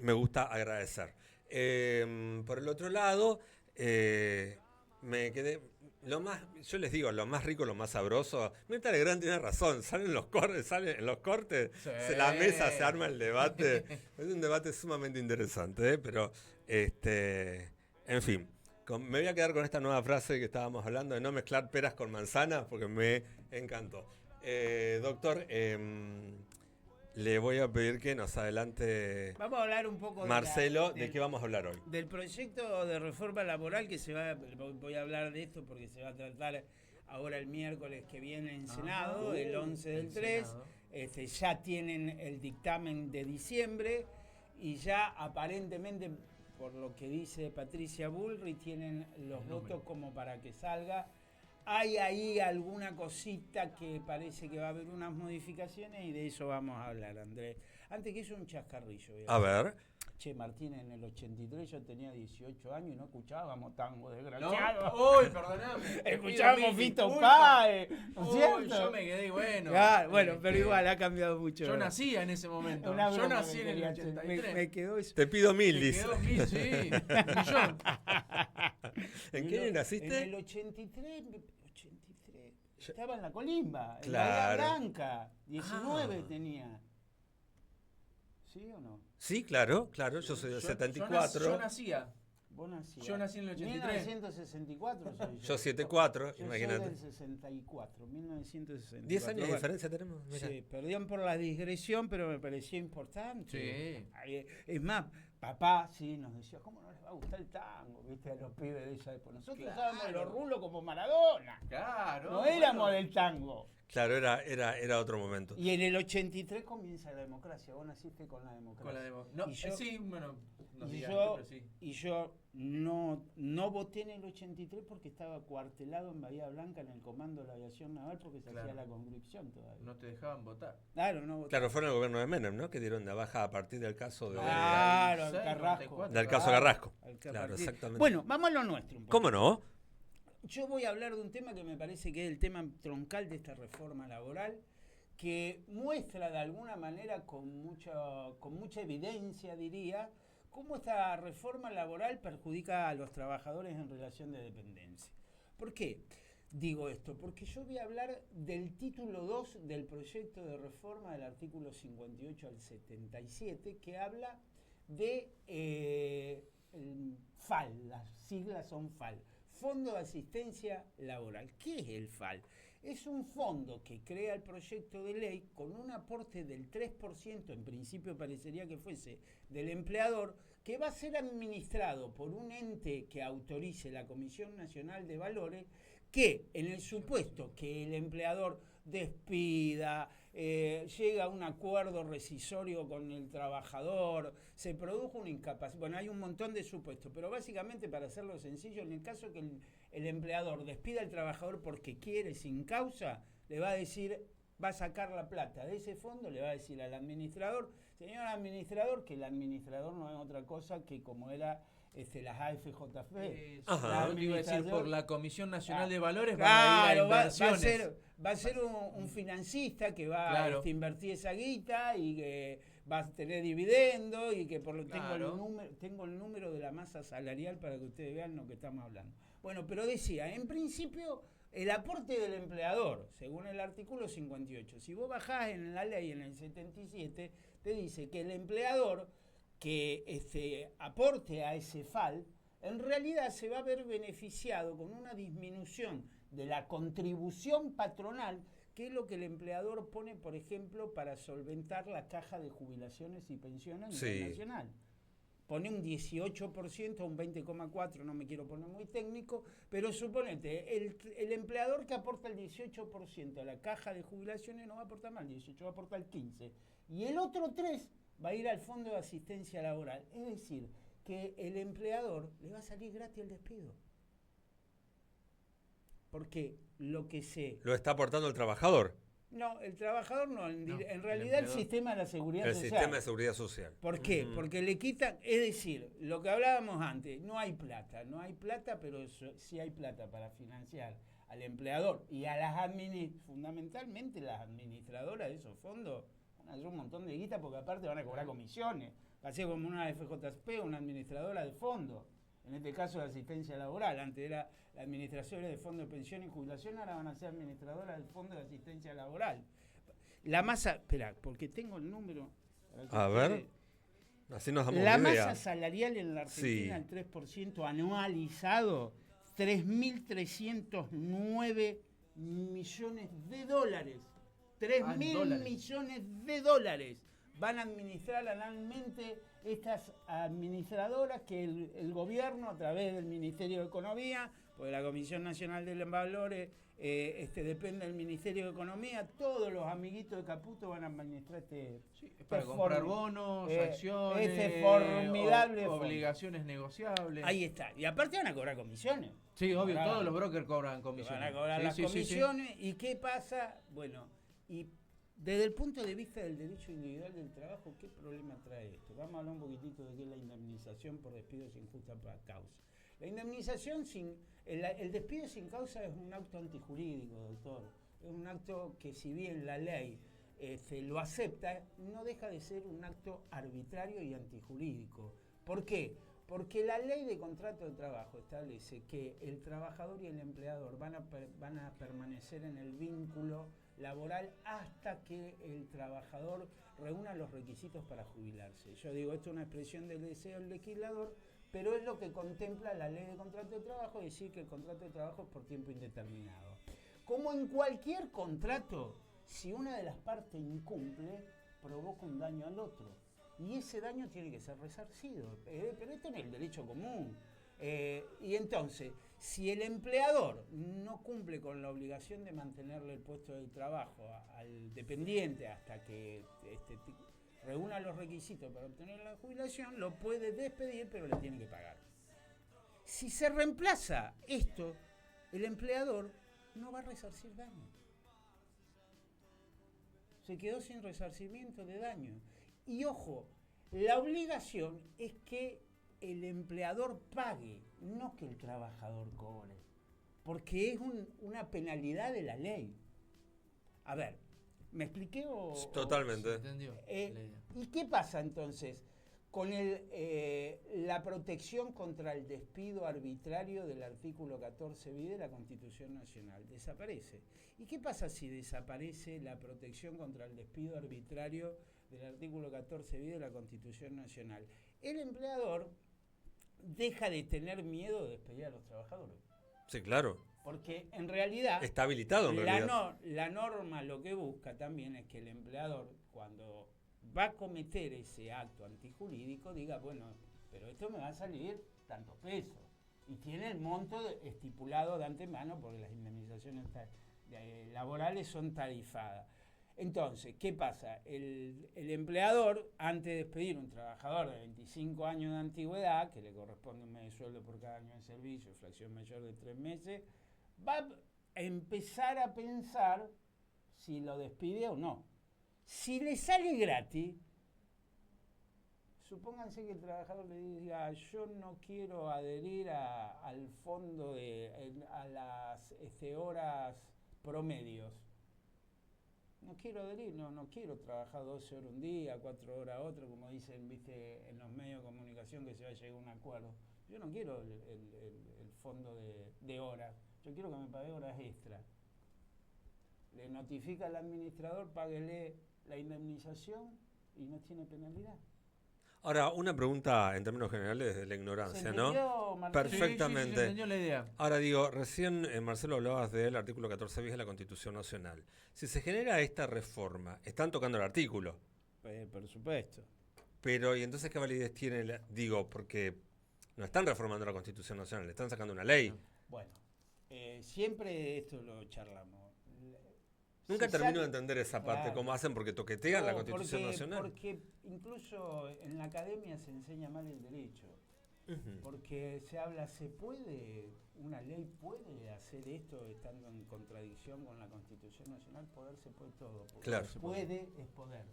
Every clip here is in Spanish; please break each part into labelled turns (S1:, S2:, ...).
S1: me gusta agradecer. Por el otro lado, me quedé. Yo les digo, lo más rico, lo más sabroso. Mirta Legrand tiene razón, salen en los cortes,
S2: Sí.
S1: la mesa se arma el debate. Es un debate sumamente interesante, pero en fin. Me voy a quedar con esta nueva frase que estábamos hablando de no mezclar peras con manzanas porque me encantó. Doctor, le voy a pedir que nos adelante
S3: Vamos a hablar un poco
S1: Marcelo, ¿de qué vamos a hablar hoy?
S3: del proyecto de reforma laboral que voy a hablar de esto porque se va a tratar ahora el miércoles que viene en Senado, el 11 del 3. Ya tienen el dictamen de diciembre y ya aparentemente, por lo que dice Patricia Bullrich, tienen los votos como para que salga. Hay ahí alguna cosita que parece que va a haber unas modificaciones y de eso vamos a hablar, Andrés. Antes que eso, un chascarrillo.
S1: A ver.
S3: Che, Martín, en el 83 yo tenía 18 años y no escuchábamos tango, desgraciado.
S2: No, uy, perdóname.
S3: Escuchábamos Fito Páez, ¿no es cierto?
S2: Yo me quedé, bueno.
S3: Claro, bueno, pero igual ha cambiado mucho.
S2: Yo nacía en ese momento.
S3: Una
S2: Yo
S3: broma
S2: nací
S3: que
S2: en el
S3: quería
S2: 83.
S3: me quedó eso.
S1: Te pido 1000,
S2: Me
S1: dice.
S2: quedó 1000, sí. Millón.
S1: ¿En qué año naciste?
S3: En el 83. Estaba en la Colimba, en
S1: Claro.
S3: Bahía Blanca. 19 tenía. ¿Sí o no?
S1: Sí, claro, yo soy del 74.
S2: Yo nacía.
S3: Vos nacías.
S2: Yo nací en el 83.
S3: 1964 soy
S1: Yo 74,
S3: yo
S1: imagínate.
S3: soy del 64, 1964.
S1: 10 años de
S3: Bueno,
S1: diferencia tenemos. Mirá.
S3: Sí, perdón por la digresión, pero me pareció importante.
S2: Sí.
S3: Es más, papá sí nos decía, ¿cómo no les va a gustar el tango? ¿Viste? A los pibes de esa época. Nosotros usábamos los rulos como Maradona.
S2: Claro.
S3: No éramos del tango.
S1: Claro, era otro momento.
S3: Y en el 83 comienza la democracia. Vos naciste con la democracia.
S2: Con la demo. No,
S3: Y yo-
S2: sí, bueno. No
S3: y
S2: digas,
S3: yo,
S2: pero sí.
S3: y yo no voté en el 83 porque estaba cuartelado en Bahía Blanca en el comando de la aviación naval porque se
S2: Claro.
S3: hacía la conscripción todavía.
S2: No te dejaban votar.
S3: Claro, no voté.
S1: Claro, fue en el gobierno de Menem, ¿no? Que dieron de baja a partir del caso de...
S3: Claro,
S2: 96,
S3: el Carrasco.
S2: 94.
S1: Del caso Carrasco.
S3: Al que
S1: Claro,
S3: partir-
S1: exactamente.
S3: Bueno, vamos a lo nuestro un poco.
S1: ¿Cómo no?
S3: Yo voy a hablar de un tema que me parece que es el tema troncal de esta reforma laboral, que muestra de alguna manera con mucha evidencia, diría, cómo esta reforma laboral perjudica a los trabajadores en relación de dependencia. ¿Por qué digo esto? Porque yo voy a hablar del título 2 del proyecto de reforma del artículo 58 al 77, que habla de el FAL, las siglas son FAL, Fondo de Asistencia Laboral. ¿Qué es el FAL? Es un fondo que crea el proyecto de ley con un aporte del 3%, en principio parecería que fuese del empleador, que va a ser administrado por un ente que autorice la Comisión Nacional de Valores, que en el supuesto que el empleador despida, llega a un acuerdo rescisorio con el trabajador, se produjo una incapacidad. Bueno, hay un montón de supuestos, pero básicamente, para hacerlo sencillo, en el caso que el empleador despida al trabajador porque quiere sin causa, le va a decir, va a sacar la plata de ese fondo, le va a decir al administrador, señor administrador, que el administrador no es otra cosa que como era las AFJP.
S1: Ajá.
S2: Yo te iba a decir, por la Comisión Nacional de Valores
S3: Claro,
S2: van a ir a inversiones.
S3: va a ser un financista que va
S2: Claro.
S3: a invertir esa guita y que va a tener dividendos y que por lo
S2: Claro.
S3: tengo el número de la masa salarial para que ustedes vean lo que estamos hablando. Bueno, pero decía, en principio, el aporte del empleador, según el artículo 58, si vos bajás en la ley en el 77, te dice que el empleador que aporte a ese FAL, en realidad se va a ver beneficiado con una disminución de la contribución patronal, que es lo que el empleador pone, por ejemplo, para solventar la caja de jubilaciones y pensiones a nivel
S1: Sí.
S3: nacional. Pone un 18%, un 20,4%, no me quiero poner muy técnico, pero suponete, el empleador que aporta el 18% a la caja de jubilaciones no va a aportar más el 18%, va a aportar el 15%. Y el otro 3% va a ir al Fondo de Asistencia Laboral. Es decir, que el empleador le va a salir gratis el despido. Porque lo que se...
S1: Lo está aportando el trabajador.
S3: No, el trabajador no, en
S2: No,
S3: realidad el
S2: empleador.
S3: sistema de la seguridad
S1: El
S3: social.
S1: sistema de seguridad social.
S3: ¿Por qué? Porque le quitan, es decir, lo que hablábamos antes, no hay plata, pero sí hay plata para financiar al empleador y a las fundamentalmente las administradoras de esos fondos van a hacer un montón de guita porque aparte van a cobrar comisiones. Va a ser como una FJP, una administradora de fondo. En este caso de asistencia laboral. Antes era la administración de fondo de pensión y jubilación, ahora van a ser administradoras del fondo de asistencia laboral. La masa, espera, porque tengo el número.
S1: A ver, así nos damos
S3: la
S1: una idea.
S3: masa salarial en la Argentina,
S1: Sí.
S3: el 3% anualizado, 3.309 millones de dólares. 3.000
S2: dólares.
S3: millones de dólares van a administrar anualmente estas administradoras que el gobierno, a través del Ministerio de Economía, porque la Comisión Nacional de los Valores depende del Ministerio de Economía, todos los amiguitos de Caputo van a administrar
S2: Para comprar bonos, acciones,
S3: formidable
S2: obligaciones negociables.
S3: Ahí está. Y aparte van a cobrar comisiones.
S2: Sí, obvio,
S3: Claro.
S2: todos los brokers cobran comisiones.
S3: Van a cobrar
S2: Sí,
S3: las
S2: sí, sí, sí.
S3: comisiones. ¿Y qué pasa? Bueno, y desde el punto de vista del derecho individual del trabajo, ¿qué problema trae esto? Vamos a hablar un poquitito de qué es la indemnización por despido sin justa causa. La indemnización el despido sin causa es un acto antijurídico, doctor. Es un acto que, si bien la ley lo acepta, no deja de ser un acto arbitrario y antijurídico. ¿Por qué? Porque la ley de contrato de trabajo establece que el trabajador y el empleador van a permanecer en el vínculo laboral hasta que el trabajador reúna los requisitos para jubilarse. Yo digo, esto es una expresión del deseo del legislador, pero es lo que contempla la ley de contrato de trabajo, es decir, que el contrato de trabajo es por tiempo indeterminado. Como en cualquier contrato, si una de las partes incumple, provoca un daño al otro. Y ese daño tiene que ser resarcido. Pero esto es el derecho común. Y entonces, si el empleador no cumple con la obligación de mantenerle el puesto de trabajo al dependiente hasta que reúna los requisitos para obtener la jubilación, lo puede despedir, pero le tiene que pagar. Si se reemplaza esto, el empleador no va a resarcir daño. Se quedó sin resarcimiento de daño. Y ojo, la obligación es que el empleador pague, no que el trabajador cobre, porque es una penalidad de la ley. A ver, ¿me expliqué o...?
S1: Totalmente.
S2: Se entendió la idea.
S3: ¿Y qué pasa entonces con la protección contra el despido arbitrario del artículo 14 bis de la Constitución Nacional? Desaparece. ¿Y qué pasa si desaparece la protección contra el despido arbitrario del artículo 14 bis de la Constitución Nacional? El empleador deja de tener miedo de despedir a los trabajadores.
S1: Sí, claro.
S3: Porque en realidad...
S1: Está habilitado en realidad.
S3: La norma lo que busca también es que el empleador, cuando va a cometer ese acto antijurídico, diga, bueno, pero esto me va a salir tantos pesos. Y tiene el monto estipulado de antemano, porque las indemnizaciones laborales son tarifadas. Entonces, ¿qué pasa? El empleador, antes de despedir a un trabajador de 25 años de antigüedad, que le corresponde un mes de sueldo por cada año de servicio, fracción mayor de 3 meses, va a empezar a pensar si lo despide o no. Si le sale gratis, supónganse que el trabajador le diga, yo no quiero adherir al fondo a las horas promedios. No quiero adherir, no quiero trabajar 12 horas un día, 4 horas otro, como dicen, viste, en los medios de comunicación, que se va a llegar a un acuerdo. Yo no quiero el fondo de horas, yo quiero que me pague horas extra. Le notifica al administrador, páguele la indemnización y no tiene penalidad.
S1: Ahora, una pregunta en términos generales de la ignorancia, ¿no?
S3: Marcelo?
S1: Perfectamente.
S2: Sí, se entendió la idea.
S1: Ahora digo, recién Marcelo hablabas del artículo 14 bis de la Constitución Nacional. Si se genera esta reforma, están tocando el artículo.
S3: Por supuesto.
S1: Pero, ¿y entonces qué validez tiene? Digo, porque no están reformando la Constitución Nacional, le están sacando una ley.
S3: Bueno, siempre esto lo charlamos.
S1: Nunca
S3: Se
S1: termino de
S3: sabe-
S1: entender esa parte,
S3: Claro.
S1: cómo hacen porque toquetean la
S3: No,
S1: Constitución Nacional.
S3: Porque incluso en la academia se enseña mal el derecho.
S1: Ujú.
S3: Porque se habla, una ley puede hacer esto estando en contradicción con la Constitución Nacional, poder se puede todo. Porque
S1: Claro.
S3: puede es poder.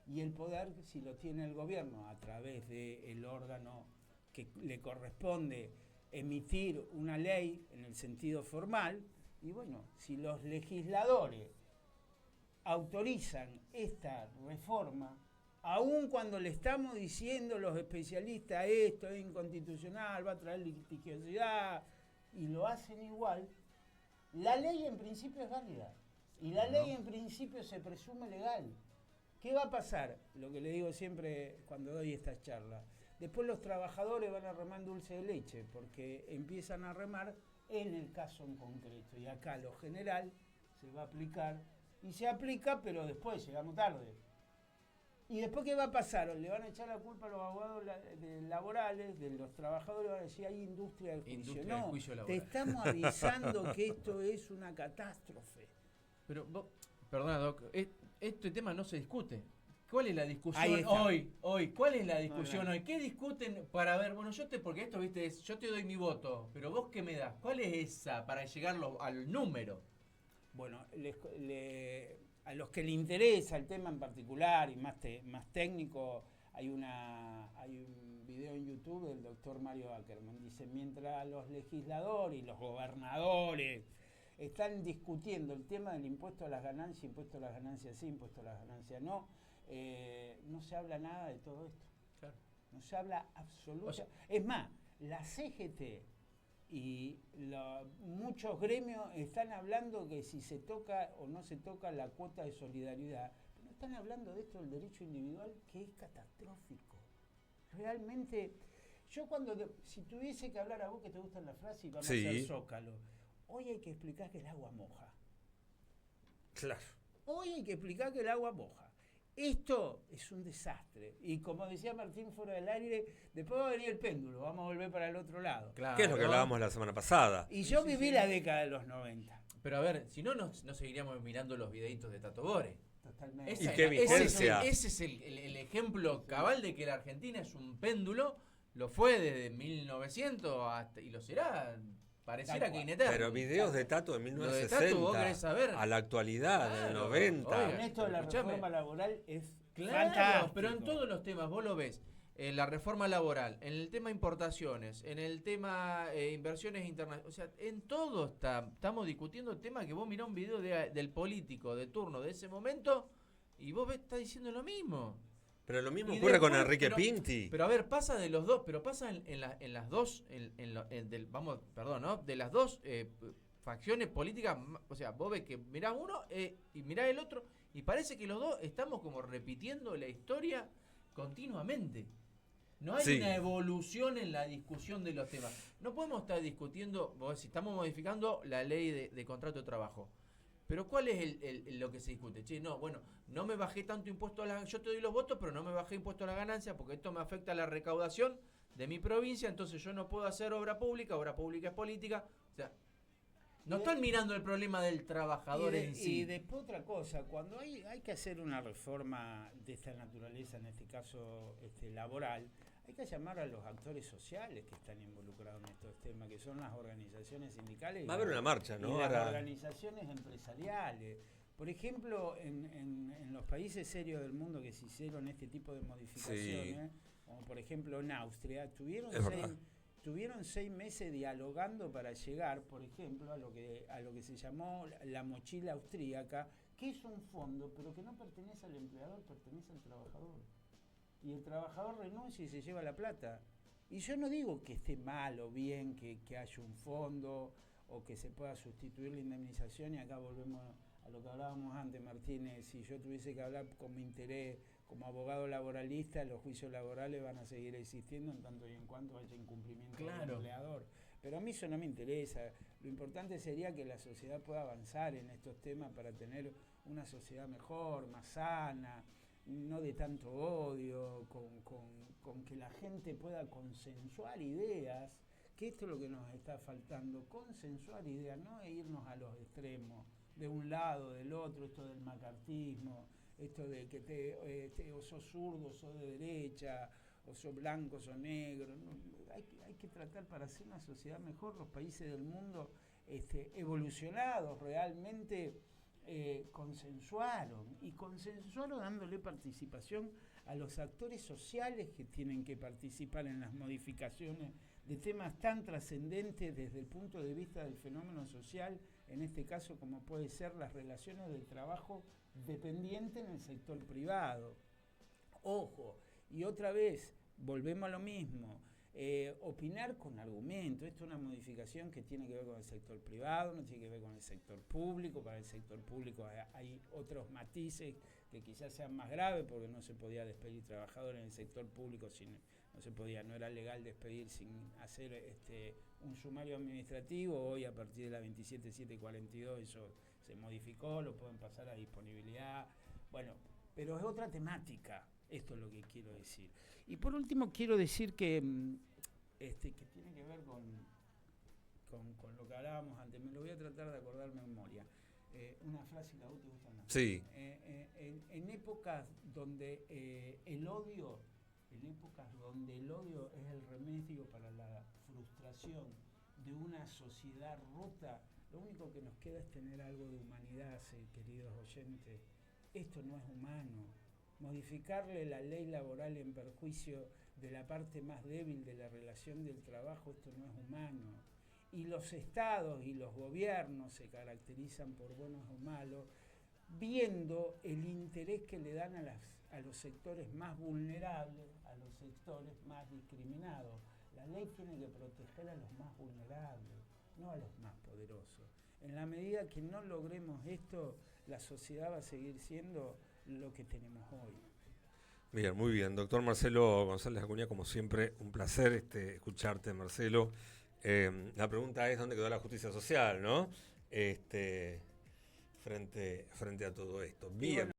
S3: Y el poder, si lo tiene el gobierno a través del órgano que le corresponde emitir una ley en el sentido formal, y bueno, si los legisladores autorizan esta reforma, aun cuando le estamos diciendo los especialistas esto es inconstitucional, va a traer litigiosidad, y lo hacen igual, la ley en principio es válida. Y la ley en principio se presume legal. ¿Qué va a pasar? Lo que le digo siempre cuando doy estas charlas. Después los trabajadores van a remar en dulce de leche, porque empiezan a remar en el caso en concreto. Y acá lo general se va a aplicar, y se aplica, pero después, llegamos tarde. ¿Y después qué va a pasar? Le van a echar la culpa a los abogados laborales, de los trabajadores, van a decir, hay industria del juicio.
S2: Industria del juicio laboral.
S3: Te estamos avisando que esto es una catástrofe.
S2: Pero, perdona, Doc, este tema no se discute. ¿Cuál es la
S3: Ahí
S2: discusión
S3: está.
S2: hoy? ¿Cuál es la discusión
S3: No.
S2: hoy? ¿Qué discuten para ver? Bueno, porque esto, viste, yo te doy mi voto, pero vos qué me das. ¿Cuál es esa para llegar al número?
S3: Bueno, a los que le interesa el tema en particular y más técnico, hay un video en YouTube del doctor Mario Ackerman. Dice, mientras los legisladores y los gobernadores están discutiendo el tema del impuesto a las ganancias, impuesto a las ganancias sí, impuesto a las ganancias no, no se habla nada de todo esto.
S2: Claro.
S3: No se habla absolutamente. Es más, la CGT y muchos gremios están hablando que si se toca o no se toca la cuota de solidaridad, pero no están hablando de esto del derecho individual, que es catastrófico. Realmente, yo si tuviese que hablar a vos que te gustan las frases y vamos a hacer zócalo, hoy hay que explicar que el agua moja.
S1: Claro.
S3: Hoy hay que explicar que el agua moja. Esto es un desastre. Y como decía Martín fuera del aire, después va a venir el péndulo, vamos a volver para el otro lado.
S2: Claro.
S1: ¿Qué es lo que hablábamos la semana pasada?
S3: Y yo viví la década de los 90.
S2: Pero a ver, si no, no seguiríamos mirando los videitos de Tato Bore.
S3: Totalmente.
S1: ¿Y qué vigencia?
S2: Ese es el ejemplo cabal de que la Argentina es un péndulo. Lo fue desde 1900 y lo será. Pareciera que ineterno.
S1: Pero videos de Tato de
S2: Lo de Tato, ¿vos querés
S1: 1960
S2: saber?
S1: a la actualidad, del
S2: Claro,
S1: 90.
S2: oiga.
S3: Con esto de la
S2: Escuchame.
S3: reforma laboral es
S2: Claro,
S3: fantástico.
S2: pero en todos los temas, vos lo ves. En la reforma laboral, en el tema importaciones, en el tema inversiones internacionales, o sea, en todo estamos discutiendo el tema que vos mirá un video del político de turno de ese momento y vos estás diciendo lo mismo.
S1: Pero lo mismo
S2: Y
S1: ocurre con
S2: después,
S1: Enrique Pinti.
S2: Pero a ver, pasa de los dos, pero pasa en las dos, de las dos facciones políticas, o sea, vos ves que mirás uno y mirás el otro, y parece que los dos estamos como repitiendo la historia continuamente. No hay una evolución en la discusión de los temas. No podemos estar discutiendo, si estamos modificando la ley de contrato de trabajo. Pero ¿cuál es lo que se discute? Che, no, bueno, no me bajé tanto impuesto a la yo te doy los votos, pero no me bajé impuesto a la ganancia porque esto me afecta a la recaudación de mi provincia, entonces yo no puedo hacer obra pública es política. O sea, no están mirando el problema del trabajador en sí.
S3: Y después otra cosa, cuando hay que hacer una reforma de esta naturaleza, en este caso laboral, hay que llamar a los actores sociales que están involucrados en estos temas, que son las organizaciones sindicales.
S1: Va a haber una marcha, ¿no?
S3: Y las
S1: Ahora...
S3: organizaciones empresariales. Por ejemplo, en los países serios del mundo que se hicieron este tipo de modificaciones, como por ejemplo en Austria, tuvieron 6 meses dialogando para llegar, por ejemplo, a lo que se llamó la mochila austríaca, que es un fondo, pero que no pertenece al empleador, pertenece al trabajador. Y el trabajador renuncia y se lleva la plata. Y yo no digo que esté mal o bien que haya un fondo o que se pueda sustituir la indemnización, y acá volvemos a lo que hablábamos antes, Martínez. Si yo tuviese que hablar con mi interés como abogado laboralista, los juicios laborales van a seguir existiendo en tanto y en cuanto haya incumplimiento del empleador. Pero a mí eso no me interesa. Lo importante sería que la sociedad pueda avanzar en estos temas para tener una sociedad mejor, más sana, no de tanto odio, con que la gente pueda consensuar ideas, que esto es lo que nos está faltando, consensuar ideas, no irnos a los extremos, de un lado, del otro, esto del macartismo, esto de que o sos zurdo, o sos de derecha, o sos blanco, o sos negro. No, hay que tratar para hacer una sociedad mejor. Los países del mundo evolucionados realmente consensuaron dándole participación a los actores sociales que tienen que participar en las modificaciones de temas tan trascendentes desde el punto de vista del fenómeno social, en este caso como puede ser las relaciones del trabajo dependiente en el sector privado. Ojo, y otra vez, volvemos a lo mismo. Opinar con argumento. Esto es una modificación que tiene que ver con el sector privado, no tiene que ver con el sector público. Para el sector público hay otros matices que quizás sean más graves, porque no se podía despedir trabajadores en el sector público, no era legal despedir sin hacer un sumario administrativo. Hoy, a partir de la 27742, eso se modificó, lo pueden pasar a disponibilidad. Bueno, pero es otra temática. Esto es lo que quiero decir. Y por último quiero decir que tiene que ver con lo que hablábamos antes. Me lo voy a tratar de acordar de memoria. Una frase que a vos te gusta más.
S1: Sí.
S3: En épocas donde el odio es el remedio para la frustración de una sociedad rota, lo único que nos queda es tener algo de humanidad, queridos oyentes. Esto no es humano. Modificarle la ley laboral en perjuicio de la parte más débil de la relación del trabajo, esto no es humano. Y los estados y los gobiernos se caracterizan por buenos o malos, viendo el interés que le dan a los sectores más vulnerables, a los sectores más discriminados. La ley tiene que proteger a los más vulnerables, no a los más poderosos. En la medida que no logremos esto, la sociedad va a seguir siendo lo que tenemos hoy.
S1: Bien, muy bien. Doctor Marcelo González Acuña, como siempre, un placer escucharte, Marcelo. La pregunta es, ¿dónde quedó la justicia social, no? Frente a todo esto. Bien.